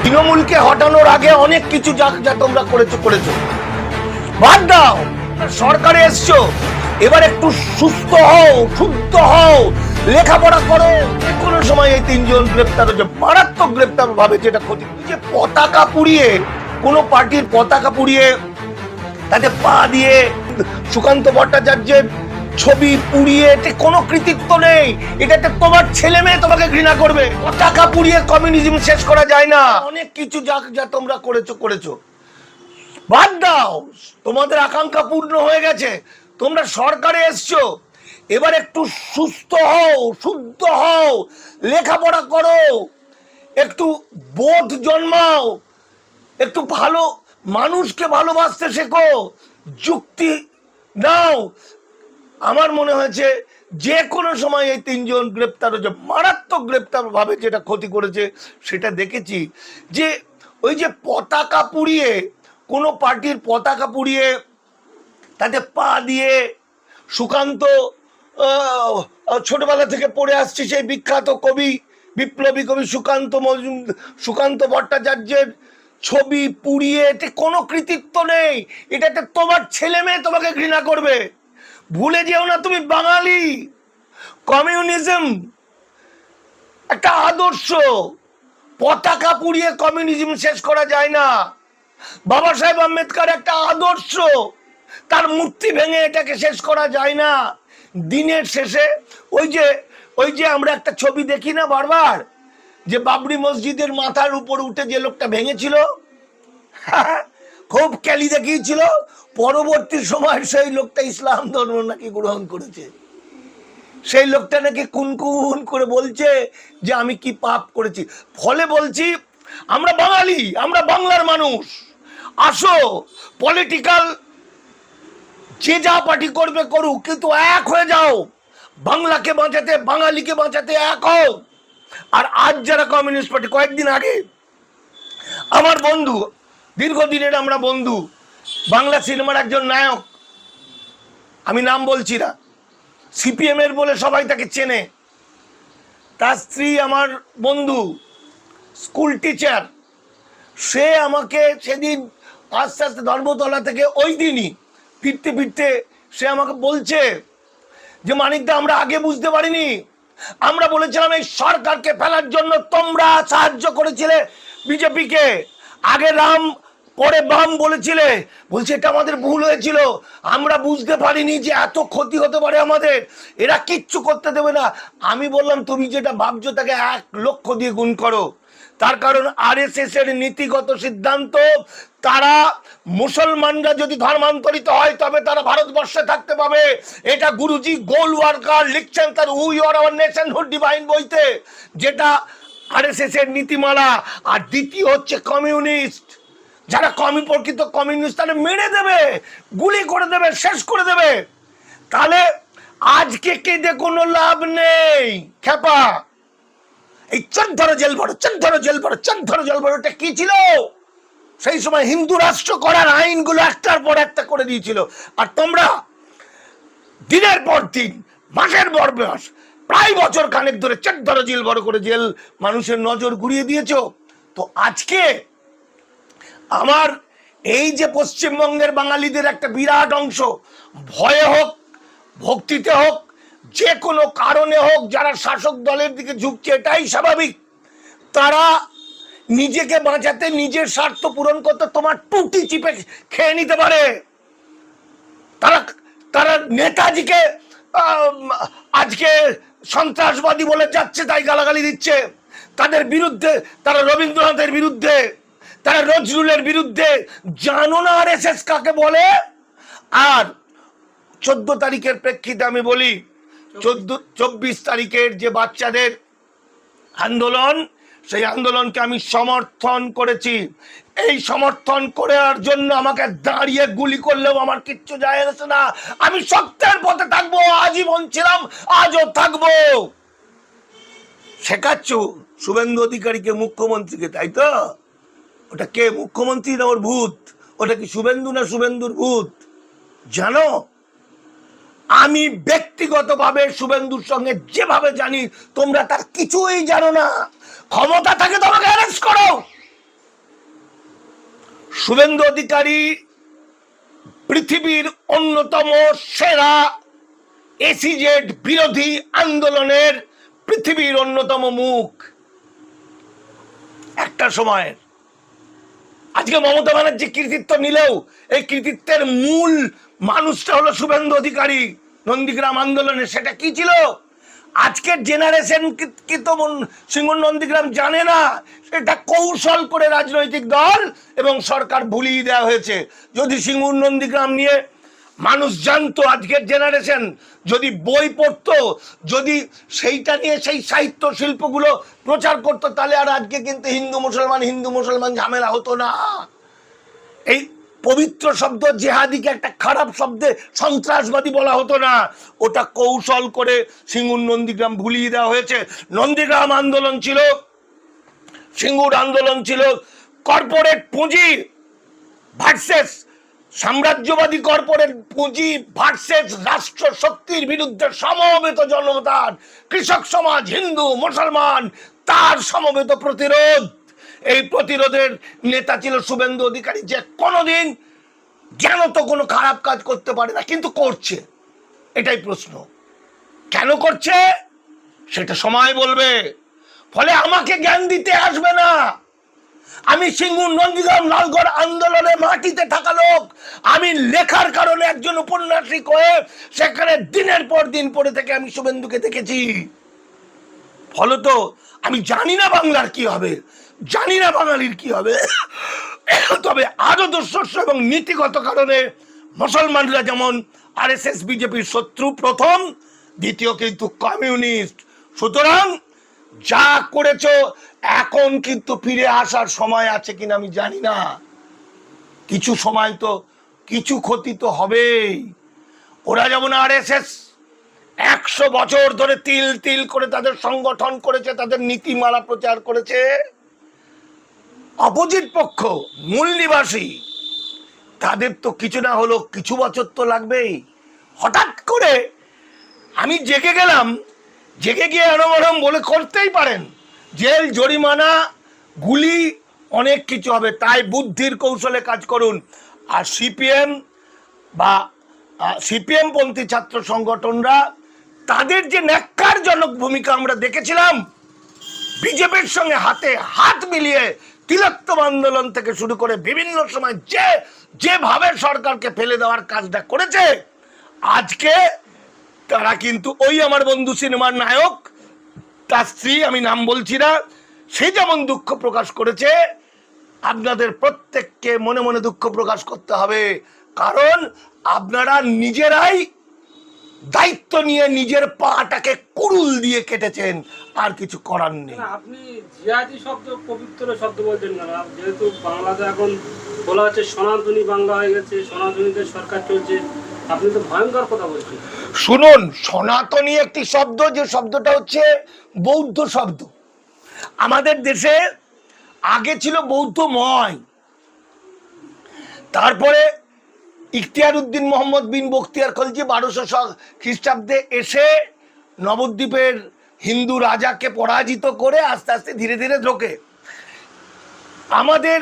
তৃণমূলকে হটানোর আগে অনেক কিছু যা তোমরা করেছো বাদ দাও। সরকারে এসছো, এবার একটু সুস্থ হও, শুদ্ধ হও, লেখাপড়া করো। কোনো সময় এই তিনজন গ্রেপ্তার হয়েছে, মারাত্মক গ্রেপ্তার ভাবে, যেটা ক্ষতি। যে পতাকা পুড়িয়ে, কোনো পার্টির পতাকা পুড়িয়ে তাতে পা দিয়ে সুকান্ত ভট্টাচার্যের ছবি পুড়িয়ে, এতে কোনো কৃতিত্ব নেই। এটাতে তোমার ছেলে মেয়ে তোমাকে ঘৃণা করবে। পতাকা পুড়িয়ে কমিউনিজম শেষ করা যায় না। অনেক কিছু যা তোমরা করেছো বাদ দাও। তোমাদের আকাঙ্ক্ষা পূর্ণ হয়ে গেছে, তোমরা সরকারে এসছো, এবার একটু সুস্থ হও, শুদ্ধ হও, লেখাপড়া করো, একটু বোধ জন্মাও, একটু ভালো মানুষকে ভালোবাসতে শেখো, যুক্তি নাও। আমার মনে হয়েছে যে কোনো সময় এই তিনজন গ্রেপ্তার হয়েছে, মারাত্মক গ্রেপ্তার ভাবে, যেটা ক্ষতি করেছে সেটা দেখেছি। যে ওই যে পতাকা পুড়িয়ে, কোনো পার্টির পতাকা পুড়িয়ে তাতে পা দিয়ে, সুকান্ত ছোটবেলা থেকে পড়ে আসছে সেই বিখ্যাত কবি, বিপ্লবী কবি সুকান্ত ভট্টাচার্যের ছবি পুড়িয়ে, এতে কোনো কৃতিত্ব নেই। এটাতে তোমার ছেলে মেয়ে তোমাকে ঘৃণা করবে। ভুলে যেও না তুমি বাঙালি। কমিউনিজম একটা আদর্শ, পতাকা পুড়িয়ে কমিউনিজম শেষ করা যায় না। বাবা সাহেব আম্বেদকর একটা আদর্শ, তার মূর্তি ভেঙে এটাকে শেষ করা যায় না। দিনের শেষে ওই যে আমরা একটা ছবি দেখি না বারবার, যে বাবরি মসজিদের মাথার উপর উঠে যে লোকটা ভেঙেছিল, খুব ক্যালি দেখিয়েছিল, পরবর্তী সময় সেই লোকটা ইসলাম ধর্ম নাকি গ্রহণ করেছে। সেই লোকটা নাকি কুনকুন করে বলছে যে আমি কি পাপ করেছি। ফলে বলছি, আমরা বাঙালি, আমরা বাংলার মানুষ। আসো, পলিটিক্যাল যে যা পার্টি করবে করুক, কিন্তু এক হয়ে যাও, বাংলাকে বাঁচাতে, বাঙালিকে বাঁচাতে এক হও। আর আজ যারা কমিউনিস্ট পার্টি, কয়েকদিন আগে আমার বন্ধু, দীর্ঘদিনের আমরা বন্ধু, বাংলা সিনেমার একজন নায়ক, আমি নাম বলছি না, সিপিএম এর বলে সবাই তাকে চেনে, তার স্ত্রী আমার বন্ধু, স্কুল টিচার, সে আমাকে সেদিন আস্তে আস্তে ধর্মতলা থেকে ওই দিনই ফিরতে ফিরতে সে আমাকে বলছে যে মানিকদা, আমরা আগে বুঝতে পারিনি, আমরা বলেছিলাম এই সরকারকে ফেলার জন্য তোমরা সাহায্য করেছিলে বিজেপিকে, আগে রাম পরে বাম বলেছিলে, বলছে এটা আমাদের ভুল হয়েছিল, আমরা বুঝতে পারিনি যে এত ক্ষতি হতে পারে আমাদের, এরা কিচ্ছু করতে দেবে না। আমি বললাম তুমি যেটা ভাবছো তাকে 1 লক্ষ দিয়ে গুণ করো। তার কারণ আরএসএস এর নীতিগত সিদ্ধান্ত, তারা মুসলমানরা যদি ধর্মান্তরিত হয় তবে তারা ভারতবর্ষে থাকতে পাবে। এটা গুরুজি গোলওয়ার্কার লিখছেন তার we are our nationhood divine বইতে, যেটা আরএসএস এর নীতিমালা। আর দ্বিতীয় হচ্ছে কমিউনিস্ট, যারা প্রকৃত কমিউনিস্ট, তারা মেরে দেবে, গুলি করে দেবে, শেষ করে দেবে। তাহলে আজকে কেঁদে কোনো লাভ নেই খেপা। এই 14 জেল ভরো, 14 জেল ভরো, 14 জেল ভরোটা কি ছিল? সেই সময় হিন্দু রাষ্ট্র করার আইনগুলো একটার পর একটা করে দিয়েছিল। আর তোমরা দিনের পর দিন, মাসের পর মাস, প্রায় বছর খানেক ধরে 14 জেল ভরো করে জেল মানুষের নজর ঘুরিয়ে দিয়েছো। তো আজকে আমার এই যে পশ্চিমবঙ্গের বাঙালিদের একটা বিরাট অংশ, ভয়ে হোক, ভক্তিতে হোক, যে কোনো কারণে হোক, যারা শাসক দলের দিকে ঝুঁকছে, এটাই স্বাভাবিক। তারা নিজেকে বাঁচাতে, নিজের স্বার্থ পূরণ করতে তোমার টুটি চিপে খেয়ে নিতে পারে। তারা নেতাজিকে আজকে সন্ত্রাসবাদী বলে যাচ্ছে, তাই গালাগালি দিচ্ছে। তাদের বিরুদ্ধে, তারা রবীন্দ্রনাথের বিরুদ্ধে, তারা নজরুলের বিরুদ্ধে। জানো না আরএসএস কাকে বলে? আর 14 তারিখের প্রেক্ষিতে আমি বলি, 24 তারিখের যে বাচ্চাদের আন্দোলন, সেই আন্দোলনকে আমি সমর্থন করেছি। এই সমর্থন করার জন্য আমাকে দাঁড়িয়ে গুলি করলেও আমার কিচ্ছু যায় আসে না। আমি সত্যের পথে থাকবো, আজীবন ছিলাম, আজও থাকবো। শেখাচ্ছ শুভেন্দু অধিকারীকে মুখ্যমন্ত্রীকে, তাই তো? ওটা কে, মুখ্যমন্ত্রী না ওর ভূত? ওটা কি শুভেন্দু না শুভেন্দুর ভূত? জানো, আমি ব্যক্তিগতভাবে শুভেন্দুর সঙ্গে যেভাবে জানি, তোমরা তার কিছুই জানো না। ক্ষমতা থাকে তোমাকে অ্যারেস্ট করো, শুভেন্দু অধিকারী পৃথিবীর অন্যতম সেরা এসিজেড বিরোধী আন্দোলনের পৃথিবীর অন্যতম মুখ একটা সময়ের। আজকে মমতা ব্যানার্জি কৃতিত্ব নিলেও এই কৃতিত্বের মূল মানুষটা হলো শুভেন্দু অধিকারী। নন্দীগ্রাম আন্দোলনে সেটা কি ছিল? আজকের জেনারেশন কি তো সিঙ্গুর নন্দীগ্রাম জানে না। সেটা কৌশল করে রাজনৈতিক দল এবং সরকার ভুলিয়ে দেওয়া হয়েছে। যদি সিঙ্গুর নন্দীগ্রাম নিয়ে মানুষ জানতো, আজকের জেনারেশন যদি বই পড়তো, যদি সেইটা নিয়ে সেই সাহিত্য শিল্পগুলো প্রচার করতো, তাহলে আর আজকে কিন্তু হিন্দু মুসলমান ঝামেলা হতো না। এই পবিত্র শব্দ জেহাদিকে একটা খারাপ শব্দে সন্ত্রাসবাদী বলা হতো না। ওটা কৌশল করে সিঙ্গুর নন্দীগ্রাম ভুলিয়ে দেওয়া হয়েছে। নন্দীগ্রাম আন্দোলন ছিল, সিঙ্গুর আন্দোলন ছিল কর্পোরেট পুঁজি ভার্সেস সাম্রাজ্যবাদী কর্পোরেট পুঁজি ভার্সেস রাষ্ট্র শক্তির বিরুদ্ধে সমবেত জনতার, কৃষক সমাজ, হিন্দু মুসলমান, তার সমবেত প্রতিরোধ। এই প্রতিরোধের নেতা ছিল শুভেন্দু অধিকারী, যে কোনোদিন জ্ঞানত কোনো খারাপ কাজ করতে পারে না, কিন্তু করছে। এটাই প্রশ্ন, কেন করছে সেটা সময় বলবে। ফলে আমাকে জ্ঞান দিতে আসবে না। আমি সিঙ্গুর নন্দীগ্রাম লালগড় আন্দোলনে মাটিতে থাকা লোক। আমি লেখার কারণে একজন উপন্যাসিক হয়ে সেখানে দিনের পর দিন পড়ে থেকে আমি শুভেন্দুকে দেখেছি। ফলত আমি জানি না বাংলার কি হবে, জানি না বাঙালির কি হবে। তবে আদর্শ এবং নীতিগত কারণে মুসলমানরা যেমন আরএসএস বিজেপির শত্রু প্রথম, দ্বিতীয় কিন্তু কমিউনিস্ট। সুতরাং যা করেছো এখন কিন্তু ফিরে আসার সময় আছে কিনা আমি জানি না। কিছু সময় তো কিছু ক্ষতি তো হবেই। ওরা যেমন আরএসএস 100 বছর ধরে তিল তিল করে তাদের সংগঠন করেছে, তাদের নীতিমালা প্রচার করেছে, অপোজিট পক্ষ মূল নিবাসী তাদের তো কিছু না হলো কিছু বছর তো লাগবেই। হঠাৎ করে আমি জেগে গেলাম, জেগে গিয়ে আরম বলে করতেই পারেন, জেল, জরিমানা, গুলি, অনেক কিছু হবে। তাই বুদ্ধির কৌশলে কাজ করুন। আর সিপিএম বা সিপিএম পন্থী ছাত্র সংগঠনরা তাদের যে ন্যাক্কারজনক ভূমিকা আমরা দেখেছিলাম, বিজেপির সঙ্গে হাতে হাত মিলিয়ে তিলোত্তম আন্দোলন থেকে শুরু করে বিভিন্ন সময় যেভাবে সরকারকে ফেলে দেওয়ার কাজটা করেছে, আজকে তারা কিন্তু ওই আমার বন্ধু সিনেমার নায়ক, তার স্ত্রী, আমি নাম বলছি না, সে যেমন দুঃখ প্রকাশ করেছে, আপনাদের প্রত্যেককে মনে মনে দুঃখ প্রকাশ করতে হবে। কারণ আপনারা নিজেরাই দায়িত্ব নিয়ে নিজের পাটাকে কুড়ুল দিয়ে কেটেছেন, আর কিছু করার নেই। আপনি জিহাদি শব্দ পবিত্র শব্দ বলছেন না, যেহেতু বাংলাতে এখন বলা হচ্ছে সনাতনী বাংলা হয়ে গেছে, সনাতনীদের সরকার চলছে, আপনি তো ভয়ঙ্কর কথা বলছেন। শুনুন, সনাতনী একটি শব্দ, যে শব্দটা হচ্ছে বৌদ্ধ শব্দ। আমাদের দেশে আগে ছিল বৌদ্ধময়, তারপরে ইখতিয়ার উদ্দিন মোহাম্মদ বিন বখতিয়ার খলজি 1200 খ্রিস্টাব্দে এসে নবদ্বীপের হিন্দু রাজাকে পরাজিত করে আস্তে আস্তে ধীরে ধীরে ঢোকে। আমাদের